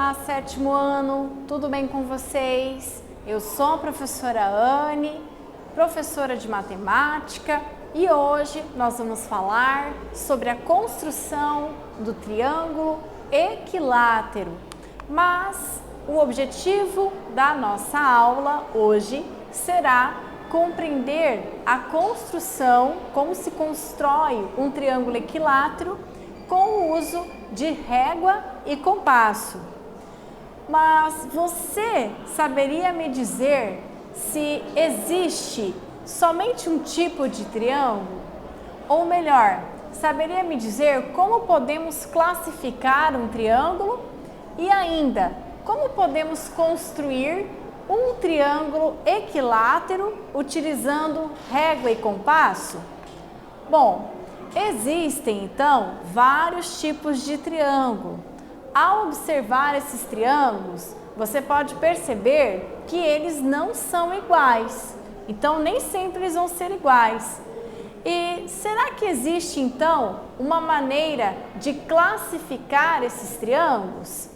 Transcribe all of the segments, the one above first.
Olá, sétimo ano, tudo bem com vocês? Eu sou a professora Anne, professora de matemática, e hoje nós vamos falar sobre a construção do triângulo equilátero. Mas o objetivo da nossa aula hoje será compreender a construção, como se constrói um triângulo equilátero com o uso de régua e compasso. Mas você saberia me dizer se existe somente um tipo de triângulo? Ou melhor, saberia me dizer como podemos classificar um triângulo? E ainda, como podemos construir um triângulo equilátero utilizando régua e compasso? Bom, existem então vários tipos de triângulo. Ao observar esses triângulos, você pode perceber que eles não são iguais. Então, nem sempre eles vão ser iguais. E será que existe então uma maneira de classificar esses triângulos?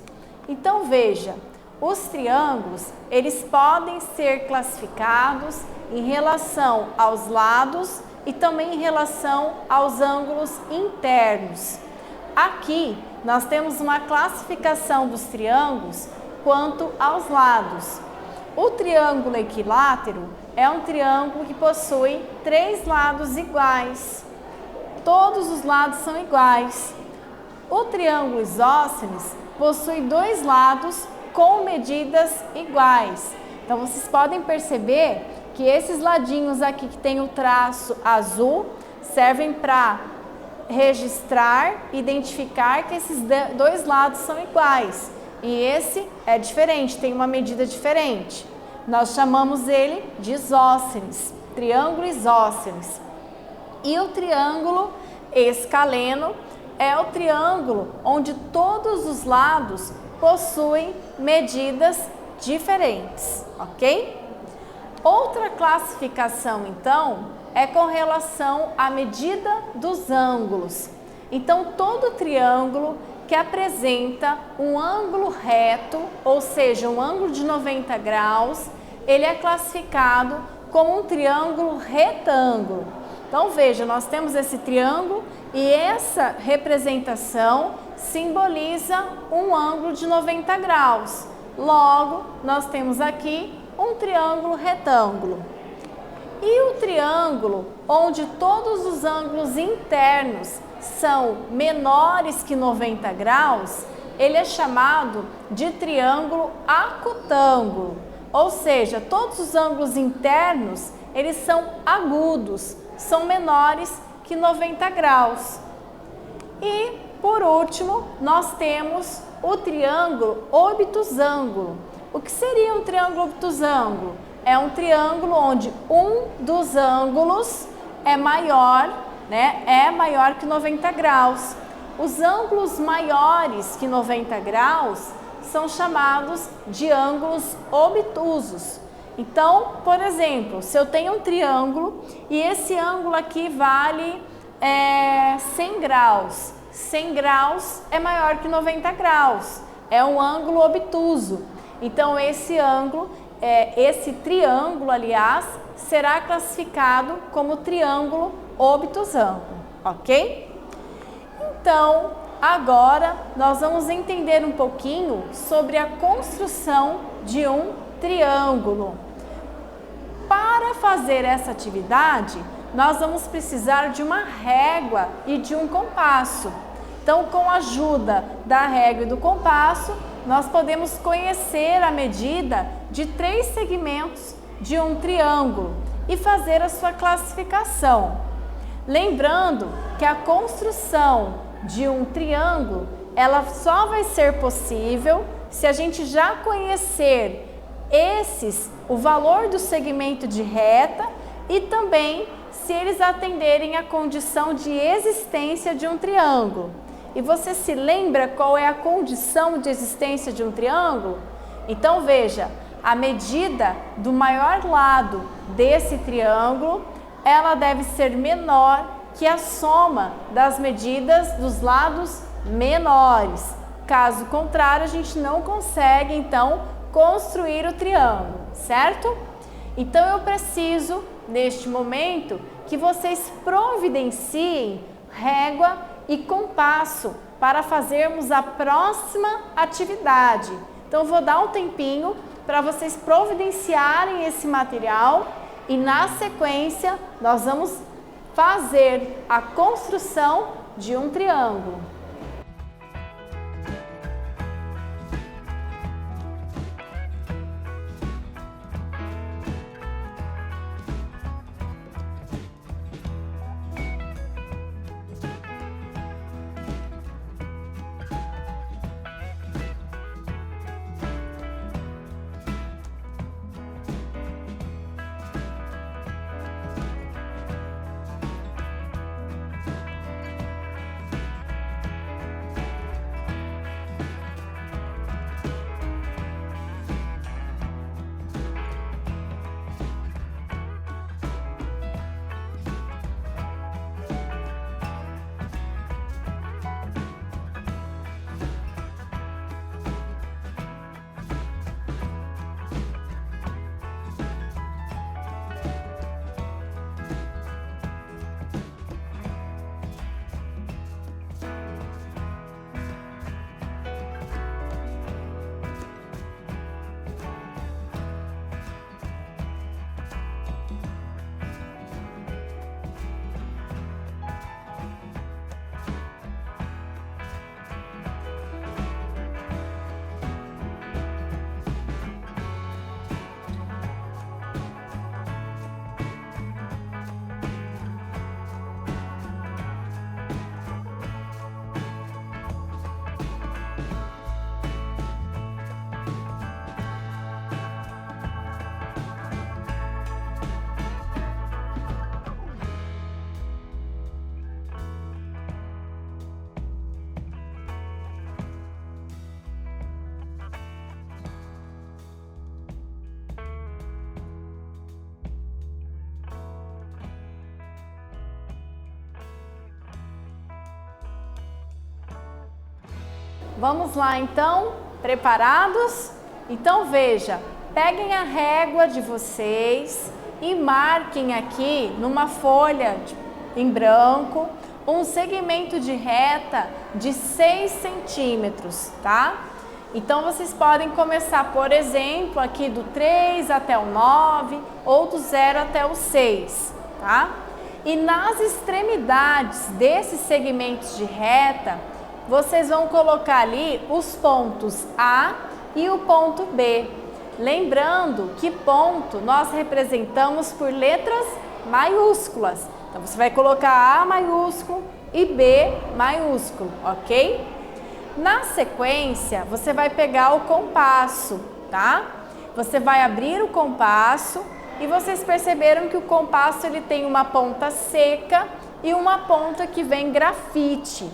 Então, veja, os triângulos, eles podem ser classificados em relação aos lados e também em relação aos ângulos internos. Aqui, nós temos uma classificação dos triângulos quanto aos lados. O triângulo equilátero é um triângulo que possui 3 lados iguais. Todos os lados são iguais. O triângulo isósceles possui 2 lados com medidas iguais. Então, vocês podem perceber que esses ladinhos aqui que tem o traço azul servem para registrar, identificar que esses 2 lados são iguais. E esse é diferente, tem uma medida diferente. Nós chamamos ele de isósceles, triângulo isósceles. E o triângulo escaleno é o triângulo onde todos os lados possuem medidas diferentes, ok? Outra classificação, então, é com relação à medida dos ângulos. Então, todo triângulo que apresenta um ângulo reto, ou seja, um ângulo de 90 graus, ele é classificado como um triângulo retângulo. Então, veja, nós temos esse triângulo e essa representação simboliza um ângulo de 90 graus. Logo, nós temos aqui um triângulo retângulo. E o triângulo onde todos os ângulos internos são menores que 90 graus, ele é chamado de triângulo acutângulo. Ou seja, todos os ângulos internos, eles são agudos, são menores que 90 graus. E, por último, nós temos o triângulo obtusângulo. O que seria um triângulo obtusângulo? É um triângulo onde um dos ângulos é maior, É maior que 90 graus. Os ângulos maiores que 90 graus são chamados de ângulos obtusos. Então, por exemplo, se eu tenho um triângulo e esse ângulo aqui vale 100 graus. 100 graus é maior que 90 graus. É um ângulo obtuso. Então, esse triângulo, aliás, será classificado como triângulo obtusângulo, ok? Então, agora nós vamos entender um pouquinho sobre a construção de um triângulo. Para fazer essa atividade, nós vamos precisar de uma régua e de um compasso. Então, com a ajuda da régua e do compasso, nós podemos conhecer a medida de 3 segmentos de um triângulo e fazer a sua classificação. Lembrando que a construção de um triângulo, ela só vai ser possível se a gente já conhecer o valor do segmento de reta e também se eles atenderem à condição de existência de um triângulo. E você se lembra qual é a condição de existência de um triângulo? Então, veja, a medida do maior lado desse triângulo, ela deve ser menor que a soma das medidas dos lados menores. Caso contrário, a gente não consegue, então, construir o triângulo, certo? Então, eu preciso, neste momento, que vocês providenciem régua e compasso para fazermos a próxima atividade. Então, eu vou dar um tempinho para vocês providenciarem esse material e, na sequência, nós vamos fazer a construção de um triângulo. Vamos lá então, preparados? Então veja, peguem a régua de vocês e marquem aqui numa folha em branco um segmento de reta de 6 centímetros, tá? Então vocês podem começar, por exemplo, aqui do 3 até o 9 ou do 0 até o 6, tá? E nas extremidades desses segmentos de reta, vocês vão colocar ali os pontos A e o ponto B. Lembrando que ponto nós representamos por letras maiúsculas. Então, você vai colocar A maiúsculo e B maiúsculo, ok? Na sequência, você vai pegar o compasso, tá? Você vai abrir o compasso e vocês perceberam que o compasso ele tem uma ponta seca e uma ponta que vem grafite.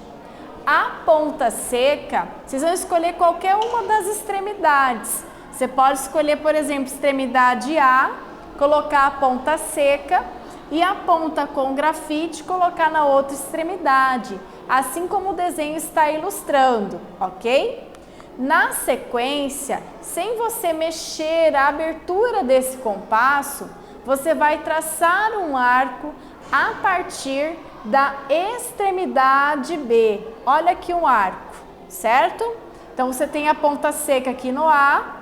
A ponta seca, vocês vão escolher qualquer uma das extremidades. Você pode escolher, por exemplo, extremidade A, colocar a ponta seca e a ponta com grafite colocar na outra extremidade, assim como o desenho está ilustrando, ok? Na sequência, sem você mexer a abertura desse compasso, você vai traçar um arco a partir da extremidade B. Olha aqui um arco, certo? Então você tem a ponta seca aqui no A,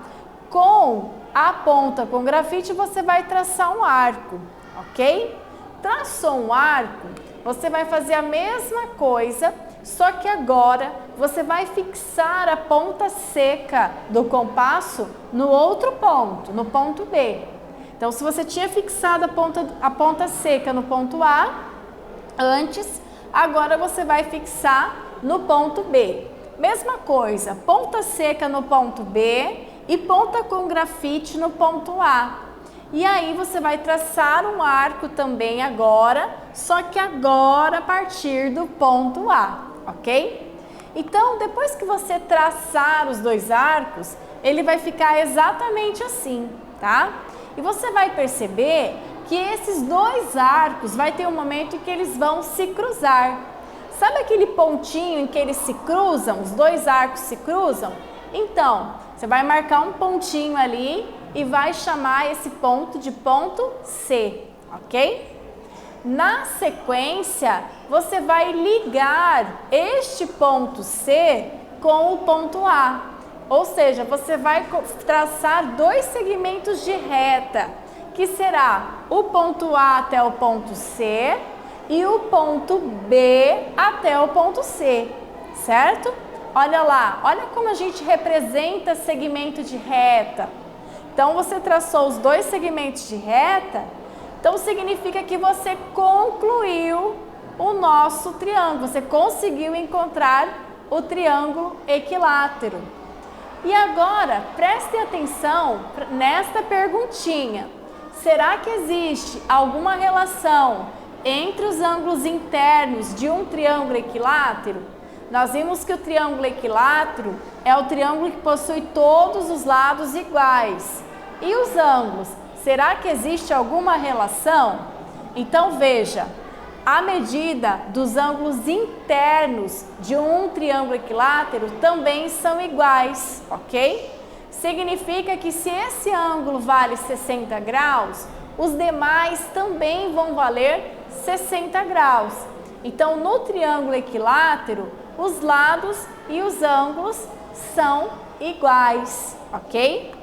com a ponta com grafite você vai traçar um arco, ok? Traçou um arco, você vai fazer a mesma coisa, só que agora você vai fixar a ponta seca do compasso no outro ponto, no ponto B. Então se você tinha fixado a ponta seca no ponto A, antes, agora você vai fixar no ponto B. Mesma coisa, ponta seca no ponto B e ponta com grafite no ponto A. E aí você vai traçar um arco também agora, só que agora a partir do ponto A, ok? Então, depois que você traçar os dois arcos, ele vai ficar exatamente assim, tá? E você vai perceber que esses dois arcos vai ter um momento em que eles vão se cruzar. Sabe aquele pontinho em que eles se cruzam, os dois arcos se cruzam? Então, você vai marcar um pontinho ali e vai chamar esse ponto de ponto C, ok? Na sequência, você vai ligar este ponto C com o ponto A. Ou seja, você vai traçar dois segmentos de reta, que será o ponto A até o ponto C e o ponto B até o ponto C, certo? Olha lá, olha como a gente representa segmento de reta. Então, você traçou os dois segmentos de reta, então significa que você concluiu o nosso triângulo, você conseguiu encontrar o triângulo equilátero. E agora, prestem atenção nesta perguntinha. Será que existe alguma relação entre os ângulos internos de um triângulo equilátero? Nós vimos que o triângulo equilátero é o triângulo que possui todos os lados iguais. E os ângulos? Será que existe alguma relação? Então veja, a medida dos ângulos internos de um triângulo equilátero também são iguais, ok? Significa que se esse ângulo vale 60 graus, os demais também vão valer 60 graus. Então, no triângulo equilátero, os lados e os ângulos são iguais, ok?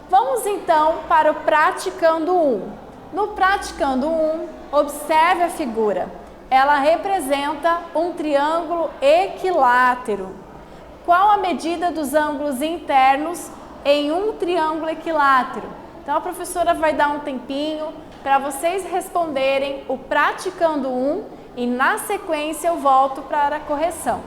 Vamos então para o praticando 1. No praticando 1, observe a figura. Ela representa um triângulo equilátero. Qual a medida dos ângulos internos em um triângulo equilátero? Então, a professora vai dar um tempinho para vocês responderem o praticando 1 e, na sequência, eu volto para a correção.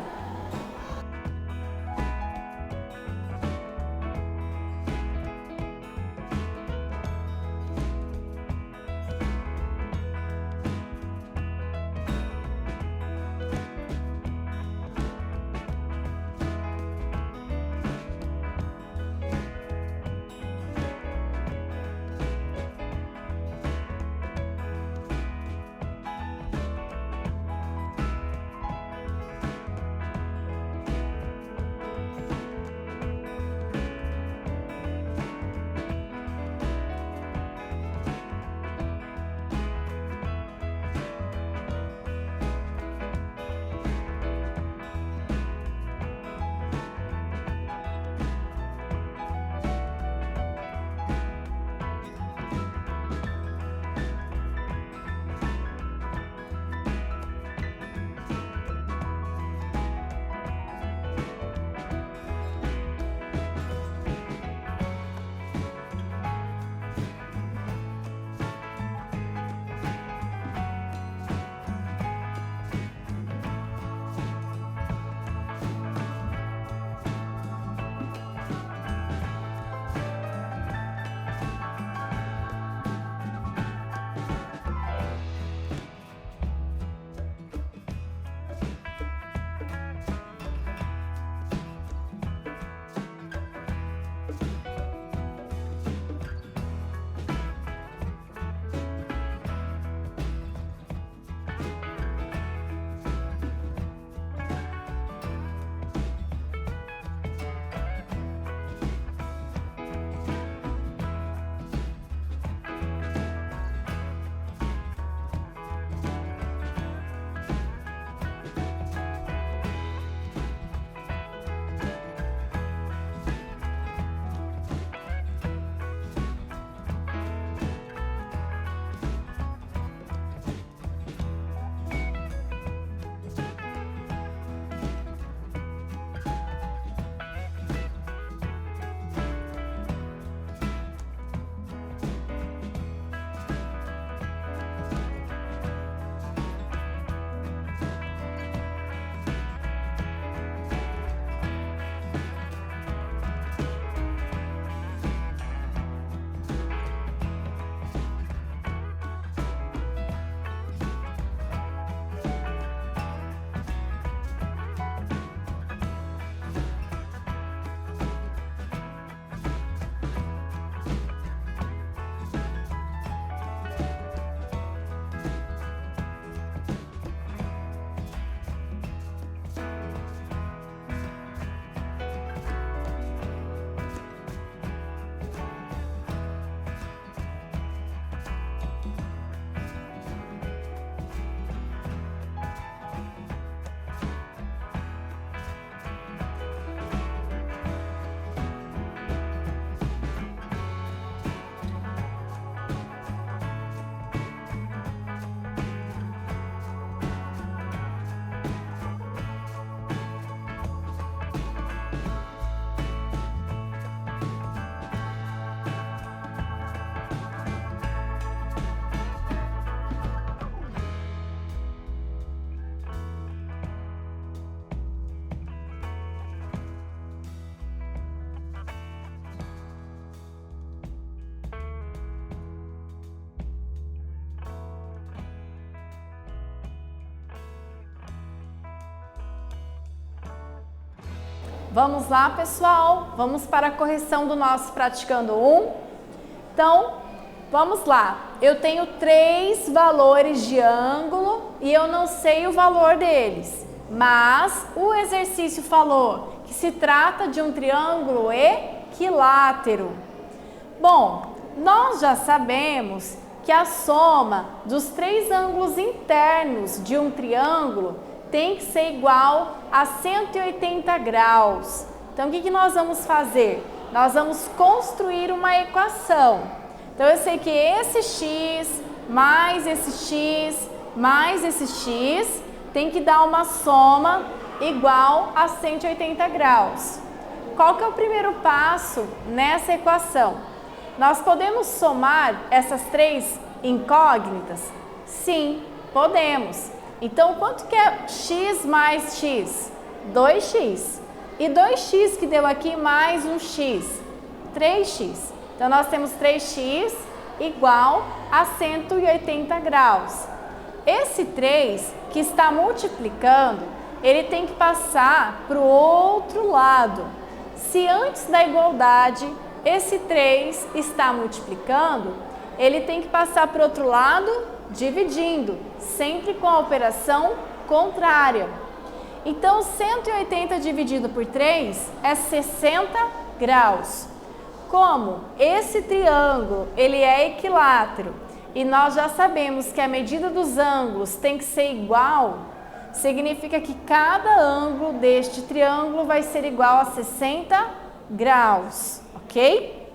Vamos lá, pessoal? Vamos para a correção do nosso praticando 1. Então, vamos lá. Eu tenho 3 valores de ângulo e eu não sei o valor deles. Mas o exercício falou que se trata de um triângulo equilátero. Bom, nós já sabemos que a soma dos 3 ângulos internos de um triângulo tem que ser igual a 180 graus. Então, o que nós vamos fazer? Nós vamos construir uma equação. Então, eu sei que esse x mais esse x mais esse x tem que dar uma soma igual a 180 graus. Qual que é o primeiro passo nessa equação? Nós podemos somar essas 3 incógnitas? Sim, podemos. Então, quanto que é x mais x? 2x. E 2x que deu aqui mais um x? 3x. Então, nós temos 3x igual a 180 graus. Esse 3 que está multiplicando, ele tem que passar para o outro lado. Se antes da igualdade, esse 3 está multiplicando, ele tem que passar para o outro lado, dividindo, sempre com a operação contrária. Então, 180 dividido por 3 é 60 graus. Como esse triângulo ele é equilátero e nós já sabemos que a medida dos ângulos tem que ser igual, significa que cada ângulo deste triângulo vai ser igual a 60 graus, ok?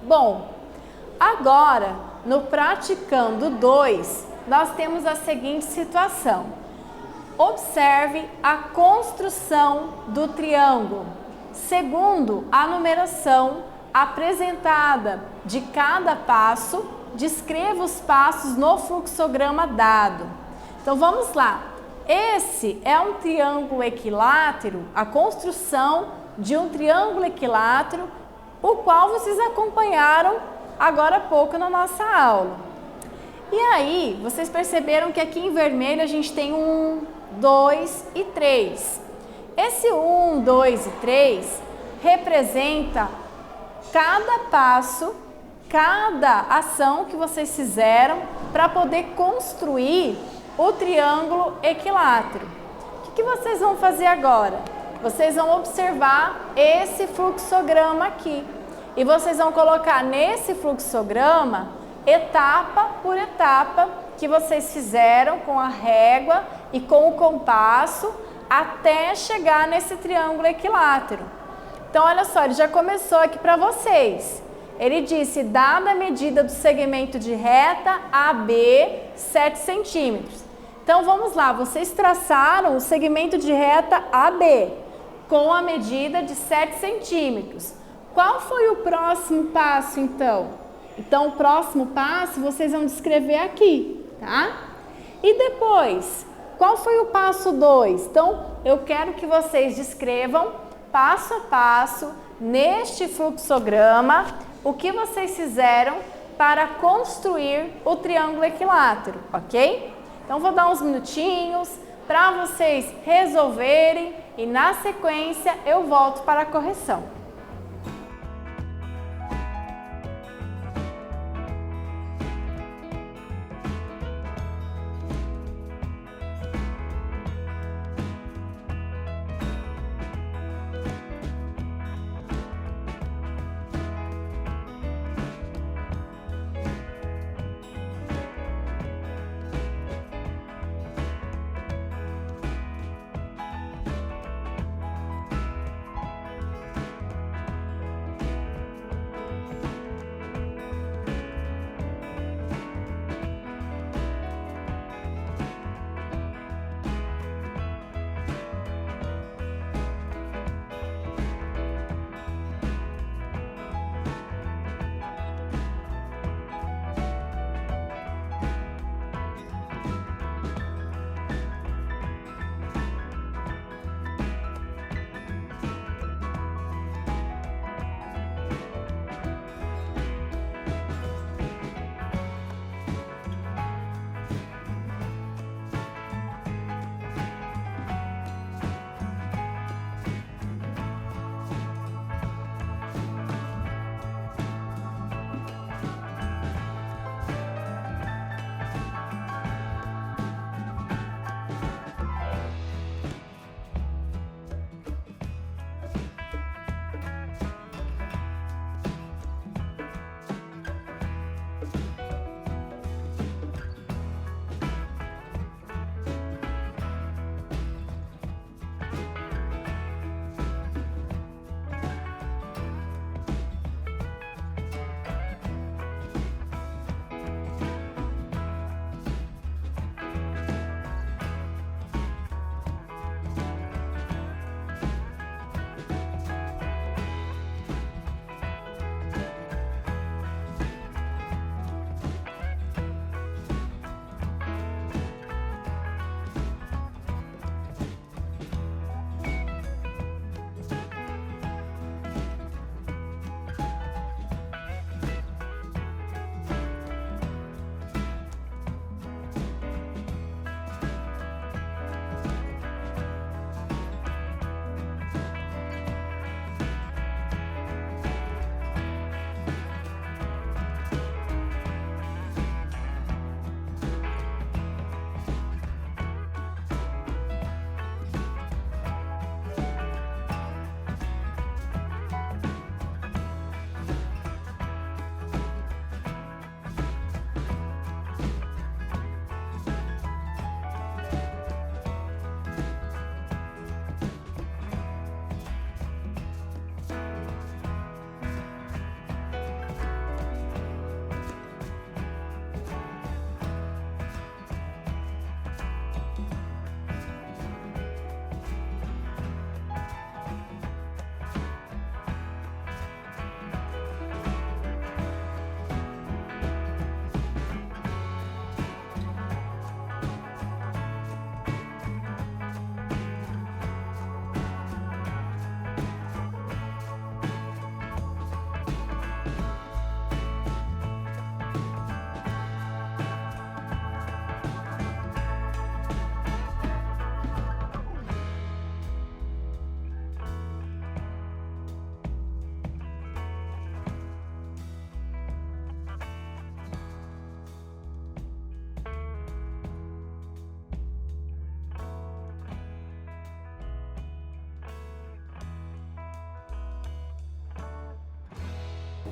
Bom, agora no praticando 2, nós temos a seguinte situação. Observe a construção do triângulo. Segundo a numeração apresentada de cada passo, descreva os passos no fluxograma dado. Então vamos lá. Esse é um triângulo equilátero, a construção de um triângulo equilátero, o qual vocês acompanharam agora há pouco na nossa aula. E aí, vocês perceberam que aqui em vermelho a gente tem 1, 2 e 3. Esse 1, 2 e 3 representa cada passo, cada ação que vocês fizeram para poder construir o triângulo equilátero. O que vocês vão fazer agora? Vocês vão observar esse fluxograma aqui. E vocês vão colocar nesse fluxograma, etapa por etapa, que vocês fizeram com a régua e com o compasso, até chegar nesse triângulo equilátero. Então, olha só, ele já começou aqui para vocês. Ele disse, dada a medida do segmento de reta AB, 7 centímetros. Então, vamos lá, vocês traçaram o segmento de reta AB com a medida de 7 centímetros. Qual foi o próximo passo, então? Então, o próximo passo vocês vão descrever aqui, tá? E depois, qual foi o passo 2? Então, eu quero que vocês descrevam passo a passo, neste fluxograma, o que vocês fizeram para construir o triângulo equilátero, ok? Então, vou dar uns minutinhos para vocês resolverem e, na sequência, eu volto para a correção.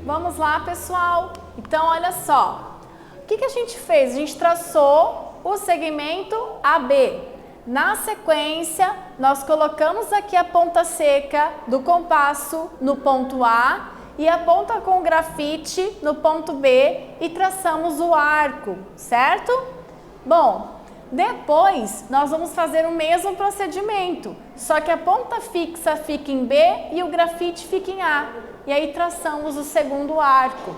Vamos lá, pessoal? Então, olha só. O que a gente fez? A gente traçou o segmento AB. Na sequência, nós colocamos aqui a ponta seca do compasso no ponto A e a ponta com grafite no ponto B e traçamos o arco, certo? Bom, depois nós vamos fazer o mesmo procedimento, só que a ponta fixa fica em B e o grafite fica em A. E aí traçamos o segundo arco.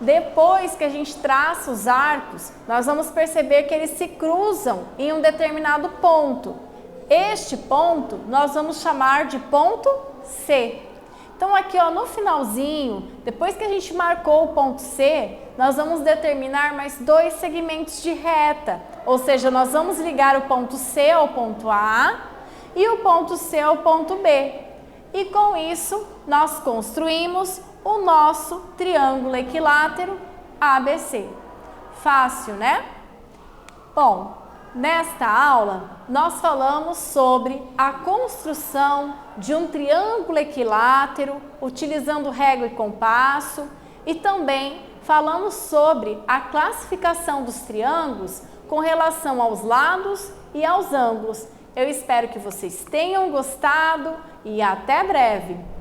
Depois que a gente traça os arcos, nós vamos perceber que eles se cruzam em um determinado ponto. Este ponto nós vamos chamar de ponto C. Então aqui ó, no finalzinho, depois que a gente marcou o ponto C, nós vamos determinar mais dois segmentos de reta. Ou seja, nós vamos ligar o ponto C ao ponto A e o ponto C ao ponto B. E com isso, nós construímos o nosso triângulo equilátero ABC. Fácil, né? Bom, nesta aula, nós falamos sobre a construção de um triângulo equilátero, utilizando régua e compasso, e também falamos sobre a classificação dos triângulos com relação aos lados e aos ângulos. Eu espero que vocês tenham gostado e até breve!